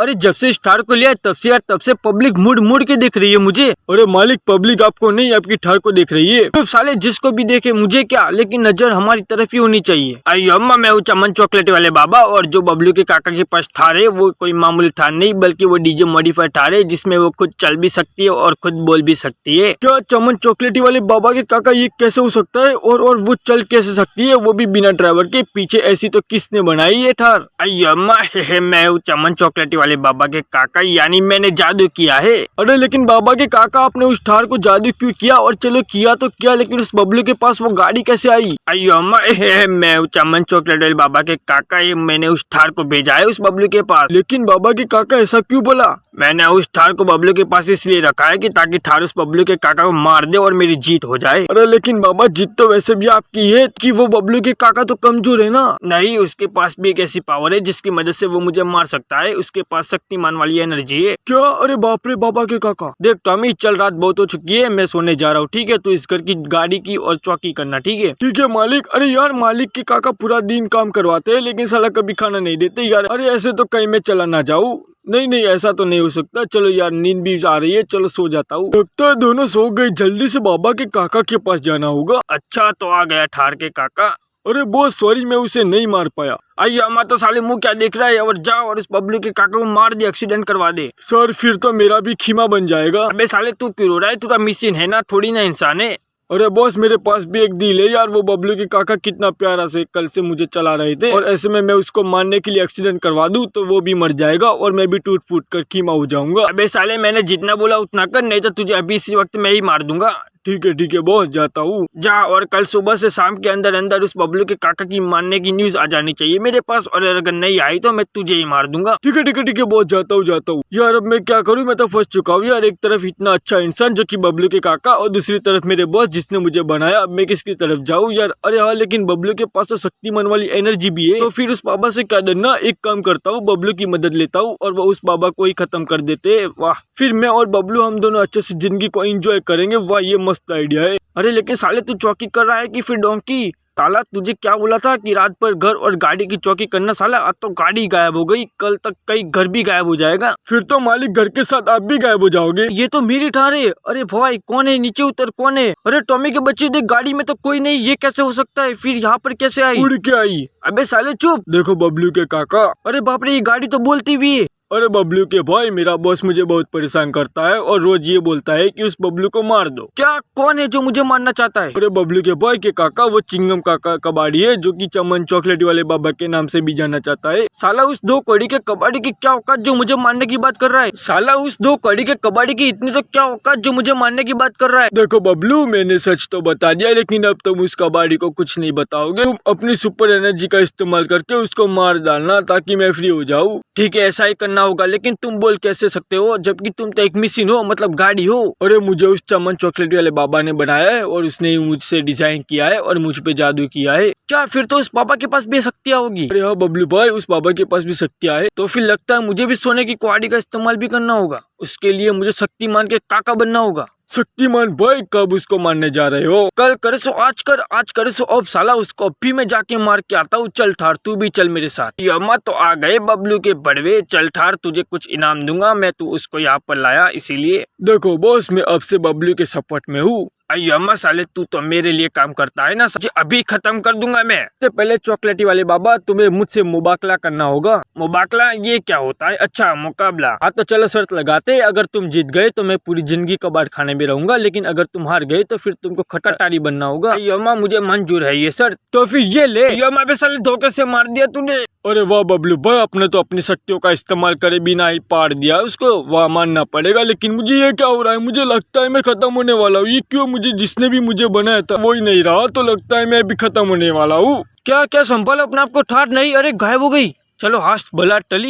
अरे जब से इस थार को लिया तब से यार, तब से पब्लिक मुड़ के देख रही है मुझे। अरे मालिक, पब्लिक आपको नहीं, आपकी थार को देख रही है। तो साले जिसको भी देखे मुझे क्या, लेकिन नजर हमारी तरफ ही होनी चाहिए। अयो अम्मा, मैं हूँ चमन चॉकलेट वाले बाबा, और जो बबलू के काका के पास थार है वो कोई मामूली थार नहीं, बल्कि वो डीजे मॉडिफाइड थार है, जिसमें वो खुद चल भी सकती है और खुद बोल भी सकती है। क्या चमन चॉकलेटी वाले बाबा के काका, ये कैसे हो सकता है? और वो चल कैसे सकती है, वो भी बिना ड्राइवर के? पीछे ऐसी तो किसने बनाई ये थार? अयो अम्मा, मैं हूँ चमन चॉकलेटी वाले बाबा के काका, यानी मैंने जादू किया है। अरे लेकिन बाबा के काका, आपने उस थार को जादू क्यों किया? और चलो किया तो क्या, लेकिन उस बबलू के पास वो गाड़ी कैसे आई? अयो अम्मा, मैं हूँ चमन चॉकलेट वाले बाबा के काका, ये मैंने उस थार को भेजा है उस बबलू के पास। लेकिन बाबा के काका ऐसा क्यों बोला? मैंने उस थार को बबलू के पास इसलिए रखा है कि ताकि थार उस बबलू के काका को मार दे और मेरी जीत हो जाए। अरे लेकिन बाबा, जीत तो वैसे भी आपकी है कि वो बबलू के काका तो कमजोर है ना। नहीं, उसके पास भी एक ऐसी पावर है जिसकी मदद से वो मुझे मार सकता है। उसके पास शक्तिमान वाली एनर्जी है। क्या? अरे बाप रे, बाबा के काका। देख टॉमी, चल रात बहुत हो चुकी है, मैं सोने जा रहा हूँ, ठीक है? तू इस घर की गाड़ी की और चौकी करना, ठीक है? ठीक है मालिक। अरे यार, मालिक के काका पूरा दिन काम करवाते हैं, लेकिन साला कभी खाना नहीं देते यार। अरे ऐसे तो कहीं मैं चला ना जाऊँ। नहीं, ऐसा तो नहीं हो सकता। चलो यार, नींद भी आ रही है, चलो सो जाता हूँ। लगता है दोनों सो गए, जल्दी से बाबा के काका के पास जाना होगा। अच्छा, तो आ गया ठार के काका। अरे बॉस, सॉरी, मैं उसे नहीं मार पाया। आइए अम्मा, तो साले मुंह क्या देख रहा है, और जाओ और इस बबलू के काका को मार दे, एक्सीडेंट करवा दे। सर, फिर तो मेरा भी खीमा बन जाएगा। अबे साले, तू क्यों रो रहा है? तू तो मशीन है ना, थोड़ी ना इंसान है। अरे बॉस, मेरे पास भी एक डील है यार। वो बबलू के काका कितना प्यारा से कल से मुझे चला रहे थे, और ऐसे में मैं उसको मारने के लिए एक्सीडेंट करवा दूं तो वो भी मर जाएगा और मैं भी टूट फूट कर खीमा हो जाऊंगा। अबे साले, मैंने जितना बोला उतना कर, नहीं तो तुझे अभी इसी वक्त मैं ही मार दूंगा। ठीक है बॉस, जाता हूँ। जा, और कल सुबह से शाम के अंदर अंदर उस बबलू के काका की मारने की न्यूज आ जानी चाहिए मेरे पास, और अगर नहीं आई तो मैं तुझे ही मार दूंगा। ठीक है बॉस, जाता हूँ। यार अब मैं क्या करूँ, मैं तो फंस चुका हूँ यार। एक तरफ इतना अच्छा इंसान जो कि बबलू के काका, और दूसरी तरफ मेरे बॉस जिसने मुझे बनाया। अब मैं किसकी तरफ जाऊँ यार? अरे हाँ, लेकिन बबलू के पास तो शक्तिमान वाली एनर्जी भी है, तो फिर उस बाबा से क्या डरना। एक काम करता हूँ, बबलू की मदद लेता हूँ और वो उस बाबा को ही खत्म कर देते। वाह, फिर मैं और बबलू हम दोनों अच्छे से जिंदगी को एंजॉय करेंगे। वाह, ये मस्त आइडिया है। अरे लेकिन साले, तू चौकी कर रहा है कि फिर डोंकी? साला, तुझे क्या बोला था कि रात पर घर और गाड़ी की चौकी करना? साला, आज तो गाड़ी गायब हो गई, कल तक कई घर भी गायब हो जाएगा। फिर तो मालिक, घर के साथ आप भी गायब हो जाओगे। ये तो मेरी थार है। अरे भाई, कौन है? नीचे उतर, कौन है? अरे टॉमी के बच्चे देख, गाड़ी में तो कोई नहीं, ये कैसे हो सकता है? फिर यहाँ पर कैसे आई? उड़ के आई। अबे साले चुप। देखो बबलू के काका। अरे बाप रे, ये गाड़ी तो बोलती भी है। अरे बबलू के भाई, मेरा बॉस मुझे बहुत परेशान करता है और रोज ये बोलता है कि उस बबलू को मार दो। क्या? कौन है जो मुझे मारना चाहता है? अरे बबलू के भाई के काका, वो चिंगम काका कबाड़ी है, जो कि चमन चॉकलेट वाले बाबा के नाम से भी जाना चाहता है। साला, उस दो कड़ी के कबाड़ी की क्या औकात जो मुझे मारने की बात कर रहा है? साला, उस दो कड़ी के कबाड़ी की इतनी तो क्या औकात जो मुझे मारने की बात कर रहा है? देखो बबलू, मैंने सच तो बता दिया, लेकिन अब तुम उस कबाड़ी को कुछ नहीं बताओगे। तुम अपनी सुपर एनर्जी का इस्तेमाल करके उसको मार डालना, ताकि मैं फ्री हो जाऊँ। ठीक है, ऐसा ही करना होगा, लेकिन तुम बोल कैसे सकते हो जबकि तुम तो एक मशीन हो, मतलब गाड़ी हो? अरे मुझे उस चमन चॉकलेट वाले बाबा ने बनाया है, और उसने मुझसे डिजाइन किया है और मुझ पे जादू किया है। क्या? फिर तो उस बाबा के पास भी शक्तियाँ होगी। अरे हाँ बबलू भाई, उस बाबा के पास भी शक्तियाँ है। तो फिर लगता है मुझे भी सोने की कुहाड़ी का इस्तेमाल भी करना होगा। उसके लिए मुझे शक्तिमान के काका बनना होगा। शक्तिमान भाई, कब उसको मारने जा रहे हो? कल करे सो आज कर, आज करे सो अब। साला, उसको अभी मैं जाके मार के आता हूँ। चल ठार, तू भी चल मेरे साथ। अम्मा, तो आ गए बबलू के बड़वे। चल ठार, तुझे कुछ इनाम दूंगा मैं, तू उसको यहाँ पर लाया इसीलिए। देखो बॉस, मैं अब से बबलू के सपोर्ट में हूँ। अम्मा साले, तू तो मेरे लिए काम करता है ना, अभी खत्म कर दूंगा मैं। तो पहले चॉकलेटी वाले बाबा, तुम्हें मुझसे मुबाकला करना होगा। मुबाकला? ये क्या होता है? अच्छा, मुकाबला। हाँ तो चलो शर्त लगाते, अगर तुम जीत गए तो मैं पूरी जिंदगी कबाड़ खाने में रहूंगा, लेकिन अगर तुम हार गए तो फिर तुमको खटारी बनना होगा। अम्मा, मुझे मंजूर है ये शर्त। तो फिर ये ले। अम्मा, बे साले, धोखे से मार दिया तूने। अरे वाह बबलू भाई, आपने तो अपनी शक्तियों का इस्तेमाल करे बिना ही पार दिया उसको। वाह, मानना पड़ेगा। लेकिन मुझे ये क्या हो रहा है? मुझे लगता है मैं खत्म होने वाला हूँ। ये क्यों? मुझे जिसने भी मुझे बनाया था वो ही नहीं रहा, तो लगता है मैं भी खत्म होने वाला हूँ। क्या संभालो अपने आप को, ठार नहीं? अरे गायब हो गई। चलो हाथ भला टली।